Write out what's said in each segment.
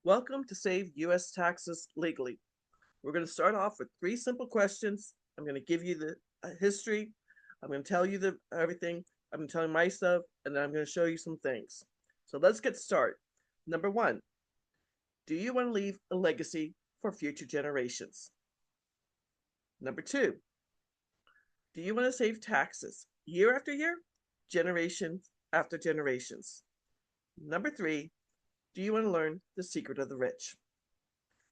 Welcome to Save U.S. Taxes Legally. We're going to start off with three simple questions. I'm going to give you the history. I'm going to tell you everything. I'm going to tell you my stuff, and then I'm going to show you some things. So let's get started. Number one, do you want to leave a legacy for future generations? Number two, do you want to save taxes year after year, generations after generations? Number three, do you want to learn the secret of the rich?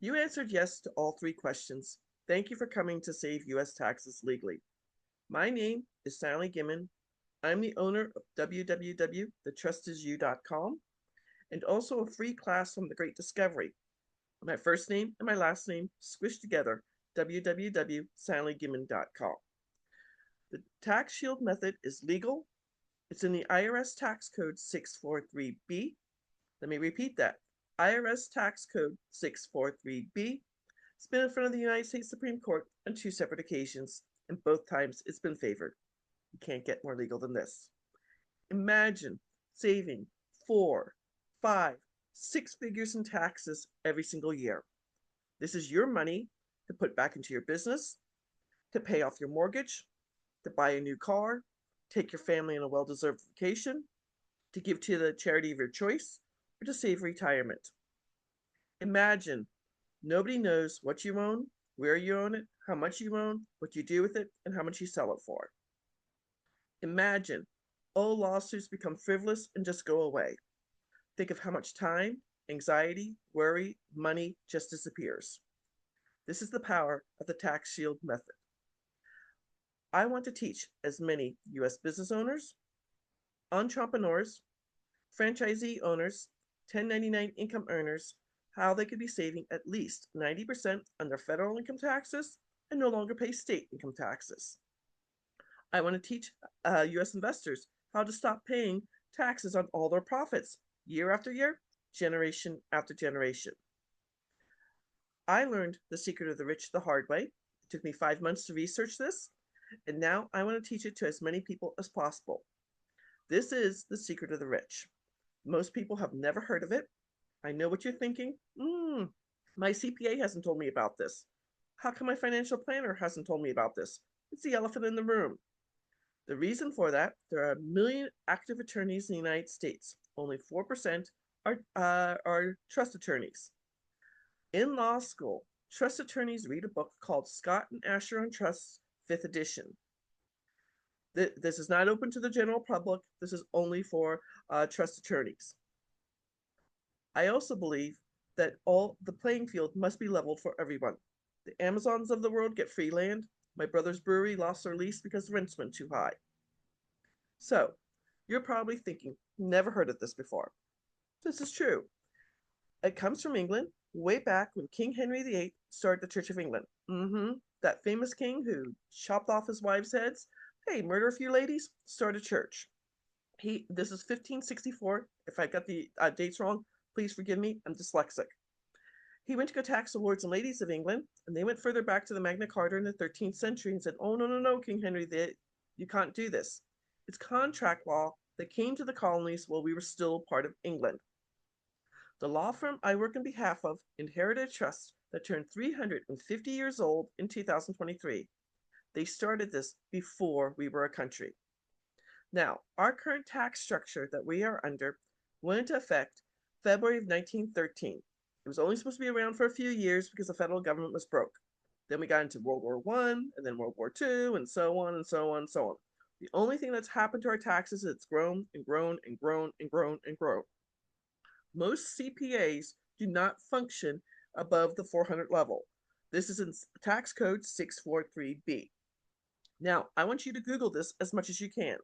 You answered yes to all three questions. Thank you for coming to Save U.S. Taxes Legally. My name is Sally Gimmon. I'm the owner of www.thetrustisyou.com and also a free class from the Great Discovery. My first name and my last name squished together, www.sallygimmon.com. The TaxShield method is legal. It's in the IRS Tax Code 643B. Let me repeat that. IRS Tax Code 643B. It's been in front of the United States Supreme Court on two separate occasions, and both times it's been favored. You can't get more legal than this. Imagine saving 4, 5, 6 figures in taxes every single year. This is your money to put back into your business, to pay off your mortgage, to buy a new car, take your family on a well-deserved vacation, to give to the charity of your choice, or to save retirement. Imagine nobody knows what you own, where you own it, how much you own, what you do with it, and how much you sell it for. Imagine all lawsuits become frivolous and just go away. Think of how much time, anxiety, worry, money just disappears. This is the power of the TaxShield method. I want to teach as many U.S. business owners, entrepreneurs, franchisee owners, 1099 income earners, how they could be saving at least 90% on their federal income taxes and no longer pay state income taxes. I want to teach U.S. investors how to stop paying taxes on all their profits year after year, generation after generation. I learned the secret of the rich the hard way. It took me 5 months to research this, and now I want to teach it to as many people as possible. This is the secret of the rich. Most people have never heard of it. I know what you're thinking. My CPA hasn't told me about this. How come my financial planner hasn't told me about this? It's the elephant in the room. The reason for that, there are 1 million active attorneys in the United States. Only 4% are trust attorneys. In law school, trust attorneys read a book called Scott and Asher on Trusts, 5th edition. This is not open to the general public. This is only for trust attorneys. I also believe that all the playing field must be leveled for everyone. The Amazons of the world get free land. My brother's brewery lost their lease because the rents went too high. So, you're probably thinking, never heard of this before. This is true. It comes from England, way back when King Henry VIII started the Church of England. That famous king who chopped off his wives' heads. Hey, murder a few ladies, start a church. This is 1564. If I got the dates wrong, please forgive me. I'm dyslexic. He went to go tax the lords and ladies of England, and they went further back to the Magna Carta in the 13th century and said, "Oh, no, no, no, King Henry VIII, you can't do this." It's contract law that came to the colonies while we were still part of England. The law firm I work on behalf of inherited a trust that turned 350 years old in 2023. They started this before we were a country. Now, our current tax structure that we are under went into effect February of 1913. It was only supposed to be around for a few years because the federal government was broke. Then we got into World War I, and then World War II, and so on and so on and so on. The only thing that's happened to our taxes is it's grown and grown and grown and grown and grown. Most CPAs do not function above the 400 level. This is in tax code 643B. Now, I want you to Google this as much as you can.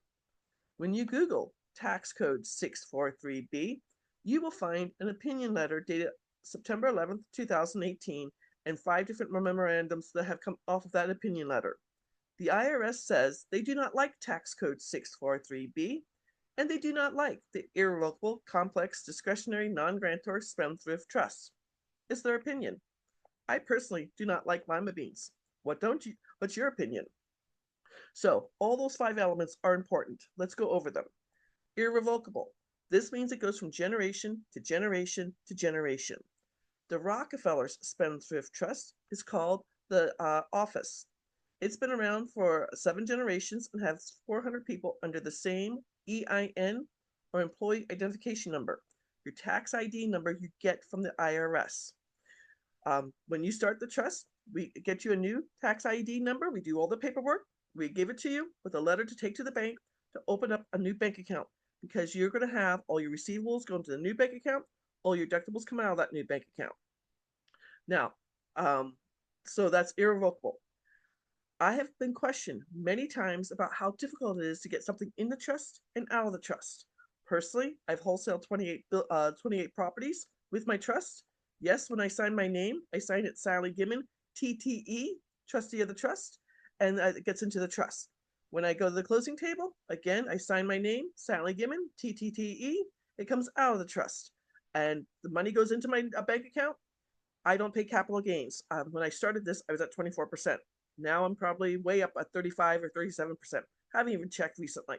When you Google tax code 643B, you will find an opinion letter dated September 11th, 2018, and 5 different memorandums that have come off of that opinion letter. The IRS says they do not like tax code 643B, and they do not like the Irrevocable, Complex, Discretionary, Non-Grantor Spendthrift Trust. It's their opinion. I personally do not like lima beans. What's your opinion? So all those 5 elements are important. Let's go over them. Irrevocable. This means it goes from generation to generation to generation. The Rockefellers Spendthrift Trust is called the Office. It's been around for 7 generations and has 400 people under the same EIN or employee identification number, your tax ID number you get from the IRS. When you start the trust, we get you a new tax ID number. We do all the paperwork. We give it to you with a letter to take to the bank to open up a new bank account because you're going to have all your receivables going to the new bank account, all your deductibles come out of that new bank account. Now, so that's irrevocable. I have been questioned many times about how difficult it is to get something in the trust and out of the trust. Personally, I've wholesaled 28 properties with my trust. Yes, when I sign my name, I sign it Sally Gimmon, TTE, trustee of the trust, and it gets into the trust. When I go to the closing table, again, I sign my name, Sally Gimmon, TTTE, it comes out of the trust. And the money goes into my bank account. I don't pay capital gains. When I started this, I was at 24%. Now I'm probably way up at 35 or 37%. Haven't even checked recently.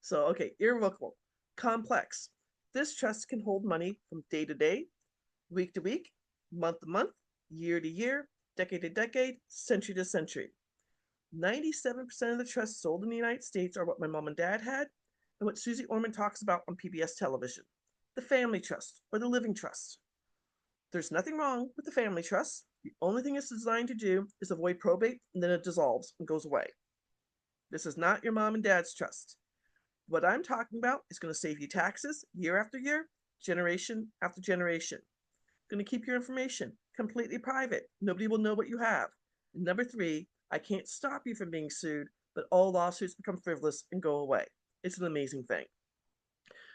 So, okay, irrevocable, complex. This trust can hold money from day to day, week to week, month to month, year to year, decade to decade, century to century. 97% of the trusts sold in the United States are what my mom and dad had and what Susie Orman talks about on PBS television, the family trust or the living trust. There's nothing wrong with the family trust. The only thing it's designed to do is avoid probate and then it dissolves and goes away. This is not your mom and dad's trust. What I'm talking about is going to save you taxes year after year, generation after generation. Going to keep your information completely private. Nobody will know what you have. And number 3, I can't stop you from being sued, but all lawsuits become frivolous and go away. It's an amazing thing.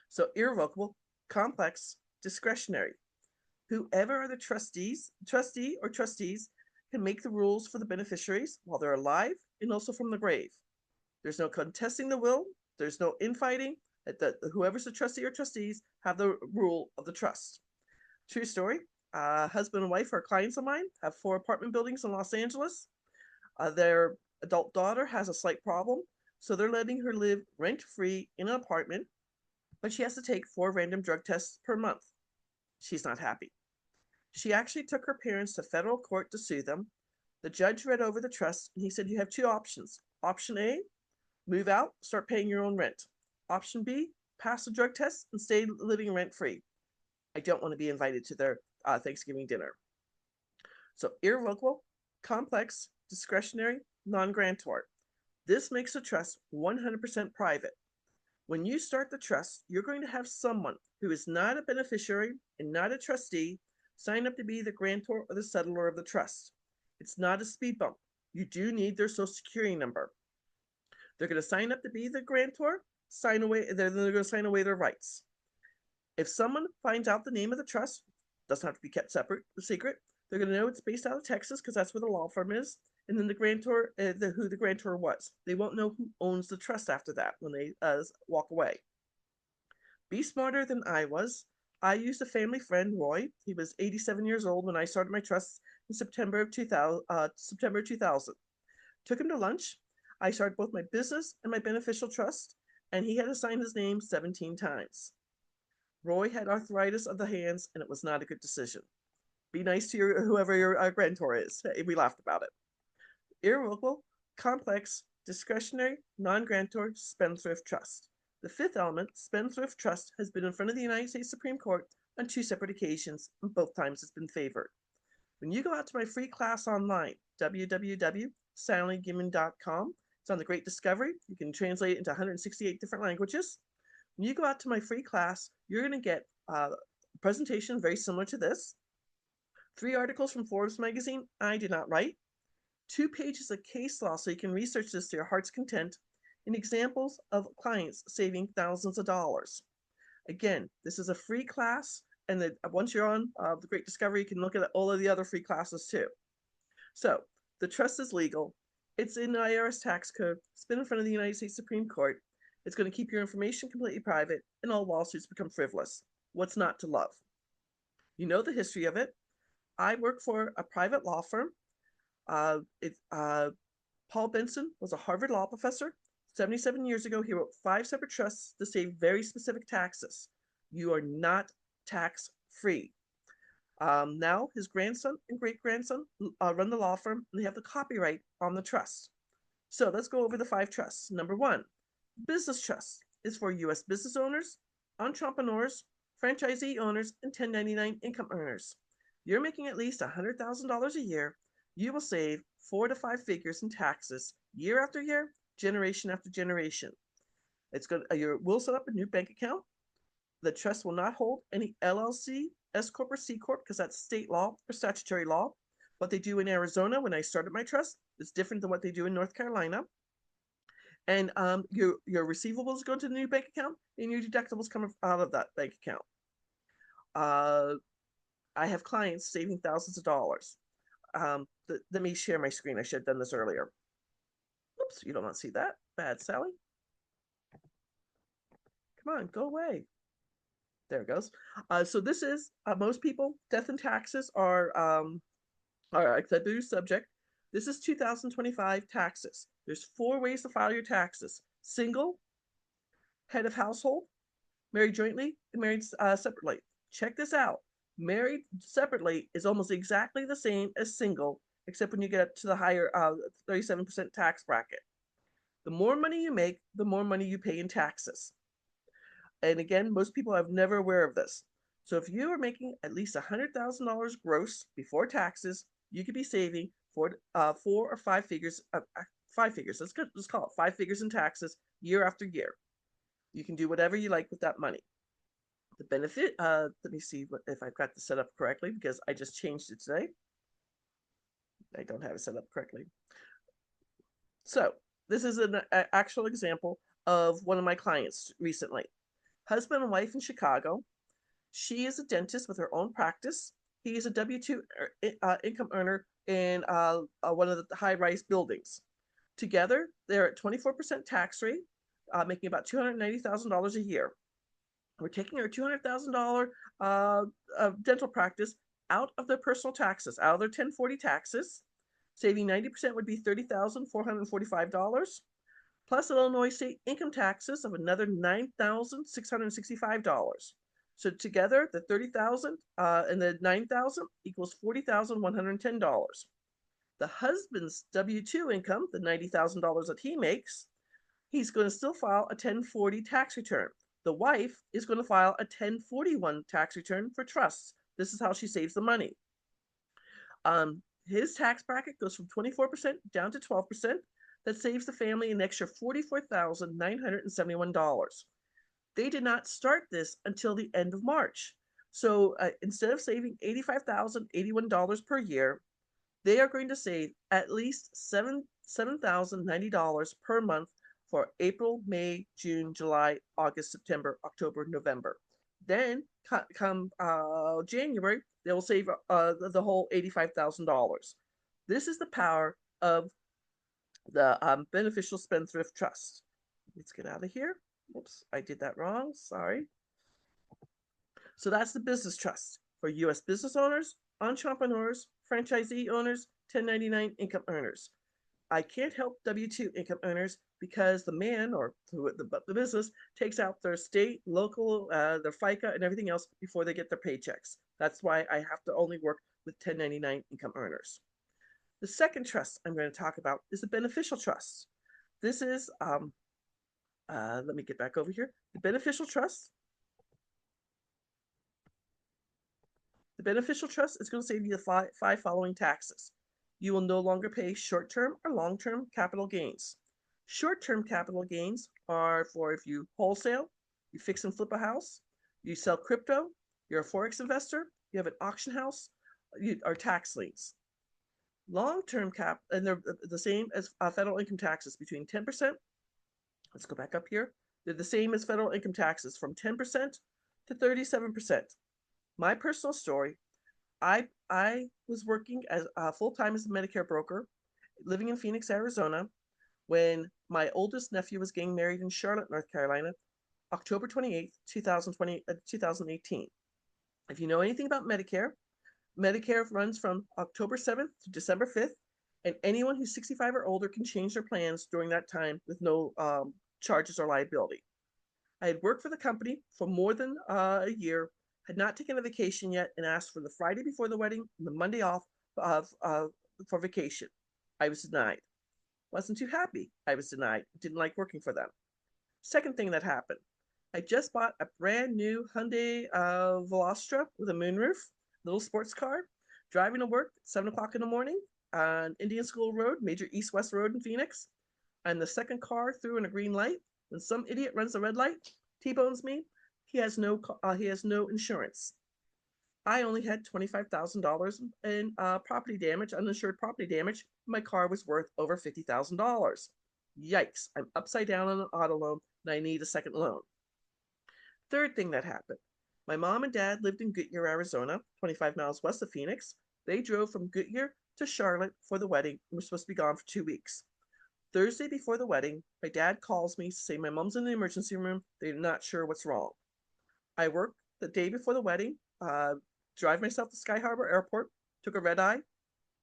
So irrevocable, complex, discretionary. Whoever are the trustee or trustees can make the rules for the beneficiaries while they're alive and also from the grave. There's no contesting the will. There's no infighting. Whoever's the trustee or trustees have the rule of the trust. True story. Husband and wife are clients of mine, have 4 apartment buildings in Los Angeles. Their adult daughter has a slight problem, so they're letting her live rent-free in an apartment, but she has to take 4 random drug tests per month. She's not happy. She actually took her parents to federal court to sue them. The judge read over the trust and he said you have 2 options. Option A, move out, start paying your own rent. Option B, pass the drug test and stay living rent-free. I don't want to be invited to their Thanksgiving dinner. So irrevocable, complex, discretionary, non-grantor. This makes the trust 100% private. When you start the trust, you're going to have someone who is not a beneficiary and not a trustee sign up to be the grantor or the settler of the trust. It's not a speed bump. You do need their social security number. They're going to sign up to be the grantor, they're going to sign away their rights. If someone finds out the name of the trust, doesn't have to be kept secret, they're going to know it's based out of Texas because that's where the law firm is, and then the grantor, who the grantor was. They won't know who owns the trust after that when they walk away. Be smarter than I was. I used a family friend, Roy. He was 87 years old when I started my trust in September 2000. Took him to lunch. I started both my business and my beneficial trust, and he had to sign his name 17 times. Roy had arthritis of the hands, and it was not a good decision. Be nice to whoever your grantor is. We laughed about it. Irrevocable, complex, discretionary, non-grantor, spendthrift trust. The 5th element, spendthrift trust, has been in front of the United States Supreme Court on 2 separate occasions, and both times it's been favored. When you go out to my free class online, www.sallygimmon.com, it's on the Great Discovery. You can translate it into 168 different languages. When you go out to my free class, you're going to get a presentation very similar to this. 3 articles from Forbes magazine I did not write. 2 pages of case law so you can research this to your heart's content, and examples of clients saving thousands of dollars. Again, this is a free class, and once you're on the Great Discovery, you can look at all of the other free classes too. So, the trust is legal. It's in the IRS tax code. It's been in front of the United States Supreme Court. It's going to keep your information completely private, and all lawsuits become frivolous. What's not to love? You know the history of it. I work for a private law firm. Paul Benson was a Harvard law professor. 77 years ago, he wrote 5 separate trusts to save very specific taxes. You are not tax free. Now his grandson and great-grandson run the law firm, and they have the copyright on the trust. So let's go over the 5 trusts. Number 1, business trust is for U.S. business owners, entrepreneurs, franchisee owners, and 1099 income earners. You're making at least $100,000 a year. You will save 4 to 5 figures in taxes year after year, generation after generation. We'll set up a new bank account. The trust will not hold any LLC, S Corp, or C Corp because that's state law or statutory law. What they do in Arizona when I started my trust is different than what they do in North Carolina. And your receivables go to the new bank account, and your deductibles come out of that bank account. I have clients saving thousands of dollars. Let me share my screen. I should have done this earlier. Oops, you don't want to see that. Bad, Sally. Come on, go away. There it goes. So this is most people. Death and taxes are a taboo subject. This is 2025 taxes. There's 4 ways to file your taxes: single, head of household, married jointly, and married separately. Check this out. Married separately is almost exactly the same as single, except when you get up to the higher 37% tax bracket. The more money you make, the more money you pay in taxes. And again, most people are never aware of this. So if you are making at least $100,000 gross before taxes, you could be saving 4 or 5 figures. 5 figures. Let's call it 5 figures in taxes year after year. You can do whatever you like with that money. The benefit. Let me see if I've got this set up correctly because I just changed it today. I don't have it set up correctly. So this is an actual example of one of my clients recently. Husband and wife in Chicago. She is a dentist with her own practice. He is a W-2 income earner in one of the high-rise buildings. Together, they're at 24% tax rate, making about $290,000 a year. We're taking our $200,000 dental practice out of their personal taxes, out of their 1040 taxes. Saving 90% would be $30,445. Plus Illinois state income taxes of another $9,665. So together, the $30,000 and the $9,000 equals $40,110. The husband's W-2 income, the $90,000 that he makes, he's going to still file a 1040 tax return. The wife is going to file a 1041 tax return for trusts. This is how she saves the money. His tax bracket goes from 24% down to 12%. That saves the family an extra $44,971. They did not start this until the end of March. So instead of saving $85,081 per year, they are going to save at least $7,090 per month for April, May, June, July, August, September, October, November. Then come January, they will save the whole $85,000. This is the power of the Beneficial Spendthrift Trust. Let's get out of here. Whoops, I did that wrong. Sorry. So that's the business trust for U.S. business owners, entrepreneurs, franchisee owners, 1099 income earners. I can't help W-2 income earners because the man or the business takes out their state, local, their FICA, and everything else before they get their paychecks. That's why I have to only work with 1099 income earners. The second trust I'm going to talk about is the beneficial trust. This is, let me get back over here. The beneficial trust. The beneficial trust is going to save you the 5 following taxes. You will no longer pay short-term or long-term capital gains. Short-term capital gains are for if you wholesale, you fix and flip a house, you sell crypto, you're a forex investor, you have an auction house, you are tax liens. Long-term cap, and they're the same as federal income taxes, between 10%. Let's go back up here. They're the same as federal income taxes, from 10% to 37%. My personal story, I was working as full-time as a Medicare broker, living in Phoenix, Arizona, when my oldest nephew was getting married in Charlotte, North Carolina, October 28th, 2018. If you know anything about Medicare, Medicare runs from October 7th to December 5th, and anyone who's 65 or older can change their plans during that time with no charges or liability. I had worked for the company for more than a year, had not taken a vacation yet, and asked for the Friday before the wedding and the Monday off for vacation. I was denied. Wasn't too happy I was denied. Didn't like working for them. Second thing that happened, I just bought a brand new Hyundai Veloster with a moonroof, little sports car, driving to work at 7 o'clock in the morning on Indian School Road, major east-west road in Phoenix. I'm the second car through in a green light. When some idiot runs a red light, T-bones me, he has no insurance. I only had $25,000 in property damage, uninsured property damage. My car was worth over $50,000. Yikes, I'm upside down on an auto loan and I need a second loan. Third thing that happened, my mom and dad lived in Goodyear, Arizona, 25 miles west of Phoenix. They drove from Goodyear to Charlotte for the wedding and were supposed to be gone for 2 weeks. Thursday before the wedding, my dad calls me to say my mom's in the emergency room. They're not sure what's wrong. I worked the day before the wedding, drive myself to Sky Harbor Airport, took a red eye to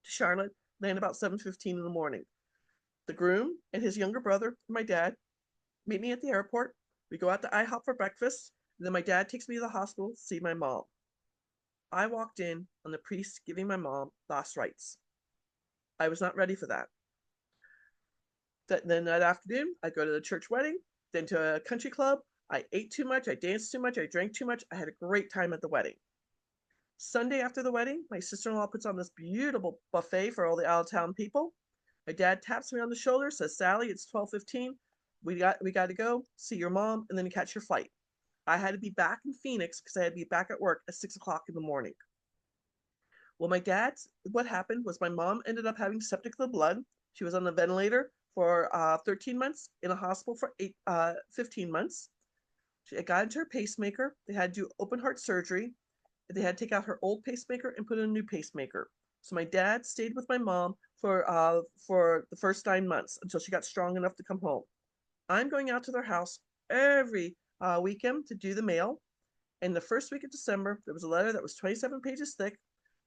Charlotte, landed about 7:15 in the morning. The groom and his younger brother and my dad meet me at the airport. We go out to IHOP for breakfast, and then my dad takes me to the hospital to see my mom. I walked in on the priest giving my mom last rites. I was not ready for that. Then that afternoon, I go to the church wedding, then to a country club. I ate too much, I danced too much, I drank too much. I had a great time at the wedding. Sunday after the wedding, my sister-in-law puts on this beautiful buffet for all the out-of-town people. My dad taps me on the shoulder, says, Sally, it's 12:15. We got to go see your mom and then catch your flight. I had to be back in Phoenix because I had to be back at work at 6 o'clock in the morning. Well, what happened was my mom ended up having septic of the blood. She was on the ventilator for 13 months, in a hospital for 15 months. She got into her pacemaker. They had to do open heart surgery. They had to take out her old pacemaker and put in a new pacemaker. So my dad stayed with my mom for the first 9 months until she got strong enough to come home. I'm going out to their house every weekend to do the mail. And the first week of December, there was a letter that was 27 pages thick.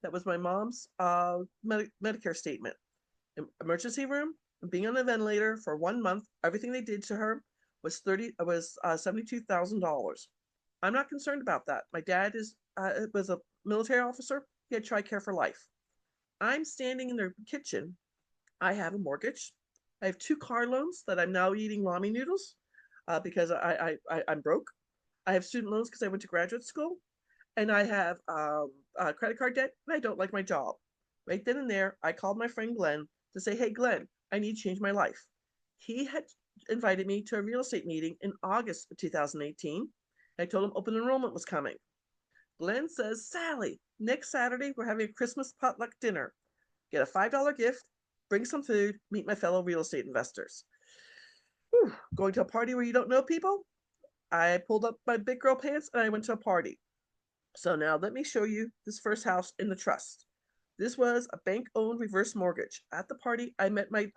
That was my mom's Medicare statement. Emergency room, being on a ventilator for 1 month. Everything they did to her was $72,000. I'm not concerned about that. My dad was a military officer. He had TRICARE for life. I'm standing in their kitchen. I have a mortgage. I have 2 car loans that I'm now eating ramen noodles because I'm broke. I have student loans because I went to graduate school. And I have credit card debt, and I don't like my job. Right then and there, I called my friend Glenn to say, hey, Glenn, I need to change my life. He had invited me to a real estate meeting in August of 2018. I told him open enrollment was coming. Glenn says, Sally, next Saturday, we're having a Christmas potluck dinner. Get a $5 gift, bring some food, meet my fellow real estate investors. Whew, going to a party where you don't know people? I pulled up my big girl pants and I went to a party. So now let me show you this first house in the trust. This was a bank-owned reverse mortgage. At the party, I met my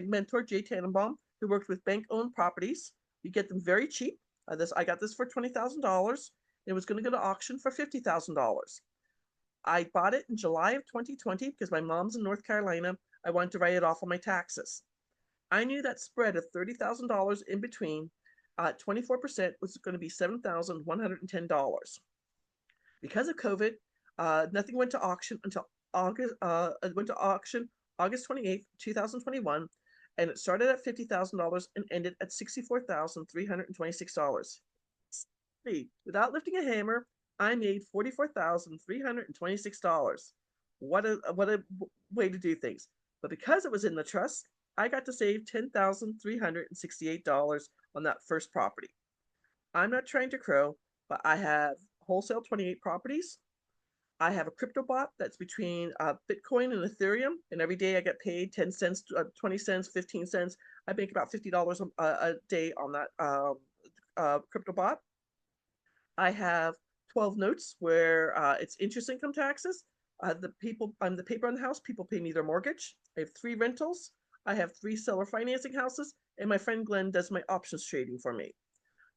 mentor, Jay Tannenbaum, who worked with bank-owned properties. You get them very cheap. I got this for $20,000. It was going to go to auction for $50,000. I bought it in July of 2020 because my mom's in North Carolina. I wanted to write it off on my taxes. I knew that spread of $30,000 in between, 24% was going to be $7,110. Because of COVID, nothing went to auction until August. It went to auction August 28th, 2021, and it started at $50,000 and ended at $64,326. Without lifting a hammer, I made $44,326. What a way to do things! But because it was in the trust, I got to save $10,368 on that first property. I'm not trying to crow, but I have wholesale 28 properties. I have a crypto bot that's between Bitcoin and Ethereum, and every day I get paid 10 cents, 20 cents, 15 cents. I make about $50 a day on that crypto bot. I have 12 notes where it's interest income taxes. I'm the paper on the house. People pay me their mortgage. I have 3 rentals. I have 3 seller financing houses, and my friend Glenn does my options trading for me.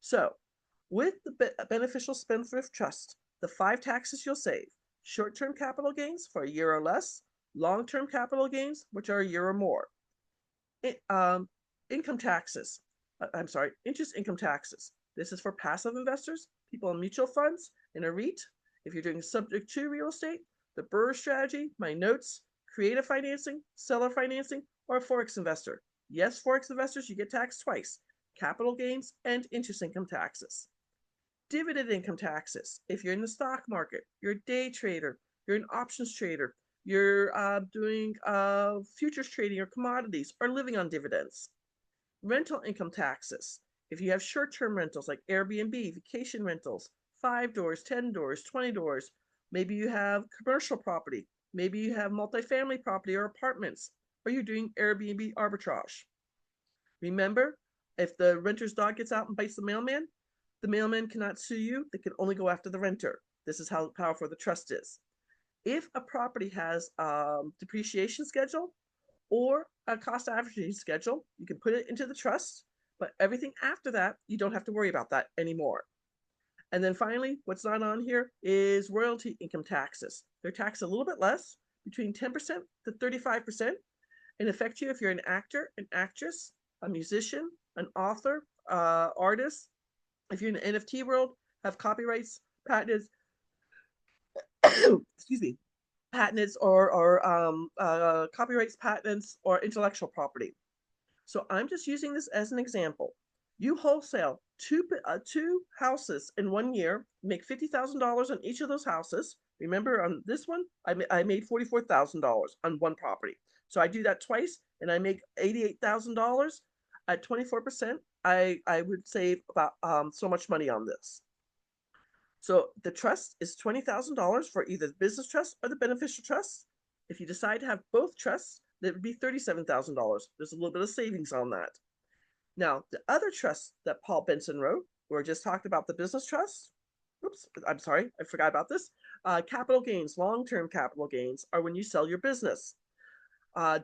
So, with the Beneficial Spendthrift Trust, the 5 taxes you'll save: short-term capital gains for a year or less, long-term capital gains, which are a year or more. Income taxes. Interest income taxes. This is for passive investors, people in mutual funds, In a REIT, if you're doing subject to real estate, the BRRRR strategy, my notes, creative financing, seller financing, or a forex investor. Yes, forex investors, you get taxed twice, capital gains and interest income taxes. Dividend income taxes. If you're in the stock market, you're a day trader, you're an options trader, you're doing futures trading or commodities or living on dividends. Rental income taxes. If you have short-term rentals like Airbnb, vacation rentals, 5 doors, 10 doors, 20 doors, maybe you have commercial property, maybe you have multifamily property or apartments, or you're doing Airbnb arbitrage. Remember, if the renter's dog gets out and bites the mailman cannot sue you. They can only go after the renter. This is how powerful the trust is. If a property has a depreciation schedule or a cost averaging schedule, you can put it into the trust, but everything after that, you don't have to worry about that anymore. And then finally, what's not on here is royalty income taxes. They're taxed a little bit less, between 10% to 35%, and affect you if you're an actor, an actress, a musician, an author, artist. If you're in the NFT world, have copyrights, patents, excuse me, patents or copyrights, patents, or intellectual property. So I'm just using this as an example. You wholesale two houses in 1 year, make $50,000 on each of those houses. Remember, on this one, I made $44,000 on one property. So I do that twice, and I make $88,000 at 24%. I would save about so much money on this. So the trust is $20,000 for either the business trust or the beneficial trust. If you decide to have both trusts, that would be $37,000. There's a little bit of savings on that. Now, the other trust that Paul Benson wrote, we just talked about the business trust. Oops, I'm sorry, I forgot about this. Capital gains, long-term capital gains, are when you sell your business.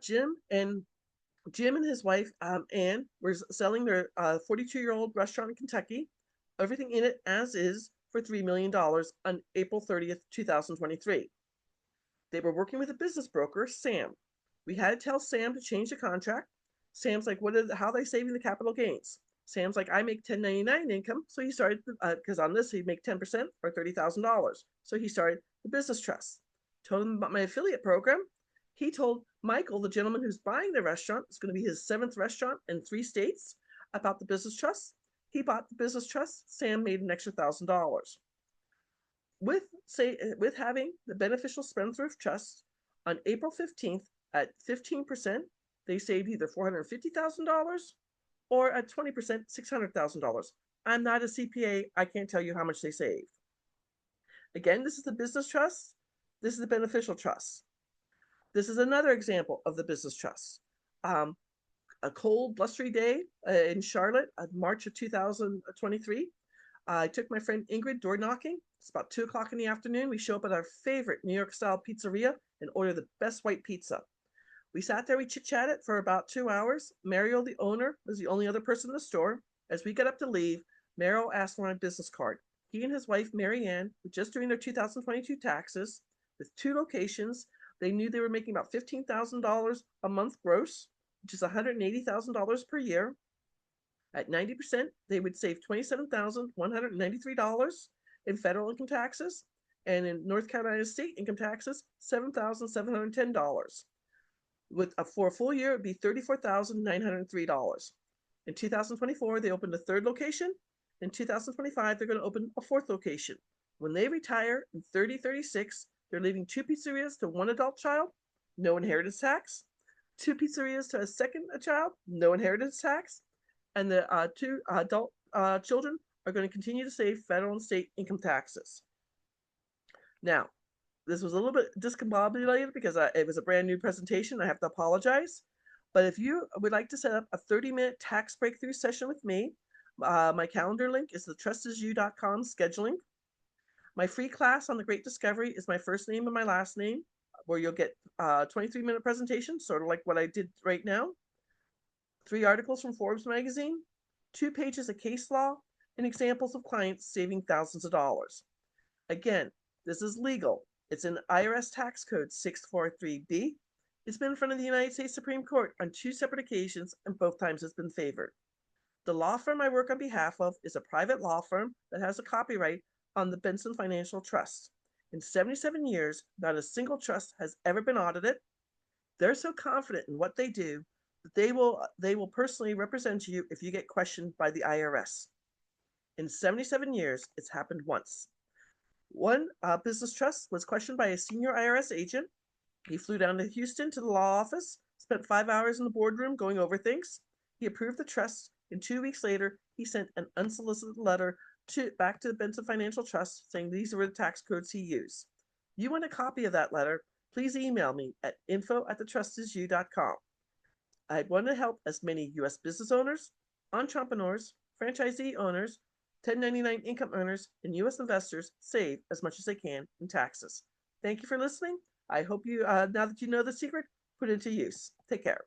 Jim and his wife, Ann, were selling their 42-year-old restaurant in Kentucky, everything in it as is, for $3 million on April 30th, 2023. They were working with a business broker, Sam. We had to tell Sam to change the contract. Sam's like, how are they saving the capital gains? Sam's like, I make 1099 income. So he started, because on this, he'd make 10% or $30,000. So he started the business trust. Told him about my affiliate program. He told Michael, the gentleman who's buying the restaurant, it's going to be his 7th restaurant in 3 states, about the business trust. He bought the business trust. Sam made an extra $1,000. With having the beneficial spendthrift trust on April 15th at 15%, they saved either $450,000 or at 20%, $600,000. I'm not a CPA. I can't tell you how much they saved. Again, this is the business trust. This is the beneficial trust. This is another example of the business trust. A cold, blustery day in Charlotte, March of 2023. I took my friend Ingrid door knocking. It's about 2 o'clock in the afternoon. We show up at our favorite New York style pizzeria and order the best white pizza. We sat there, we chit-chatted for about 2 hours. Mario, the owner, was the only other person in the store. As we got up to leave, Mario asked for my business card. He and his wife, Mary Ann, were just doing their 2022 taxes with 2 locations. They knew they were making about $15,000 a month gross, which is $180,000 per year. At 90%, they would save $27,193 in federal income taxes, and in North Carolina state income taxes, $7,710. For a full year, it would be $34,903. In 2024, they opened a 3rd location. In 2025, they're going to open a 4th location. When they retire in 2036, they're leaving 2 pizzerias to 1 adult child, no inheritance tax, 2 pizzerias to a second child, no inheritance tax, and the 2 adult children are going to continue to save federal and state income taxes. Now, this was a little bit discombobulated because it was a brand new presentation. I have to apologize. But if you would like to set up a 30-minute tax breakthrough session with me, my calendar link is the trustisyou.com scheduling. My free class on the Great Discovery is my first name and my last name, where you'll get 23-minute presentation, sort of like what I did right now. 3 articles from Forbes magazine, 2 pages of case law, and examples of clients saving thousands of dollars. Again, this is legal. It's in IRS Tax Code 643B. It's been in front of the United States Supreme Court on 2 separate occasions, and both times it's been favored. The law firm I work on behalf of is a private law firm that has a copyright on the Benson Financial Trust. In 77 years, not a single trust has ever been audited. They're so confident in what they do that they will personally represent you if you get questioned by the IRS. In 77 years, it's happened once. One business trust was questioned by a senior IRS agent. He flew down to Houston to the law office, spent 5 hours in the boardroom going over things. He approved the trust, and 2 weeks later, he sent an unsolicited letter back to the Benson Financial Trust saying these were the tax codes he used. You want a copy of that letter? Please email me at info@thetrustissU.com. I want to help as many U.S. business owners, entrepreneurs, franchisee owners, 1099 income earners, and U.S. investors save as much as they can in taxes. Thank you for listening. I hope you, now that you know the secret, put it into use. Take care.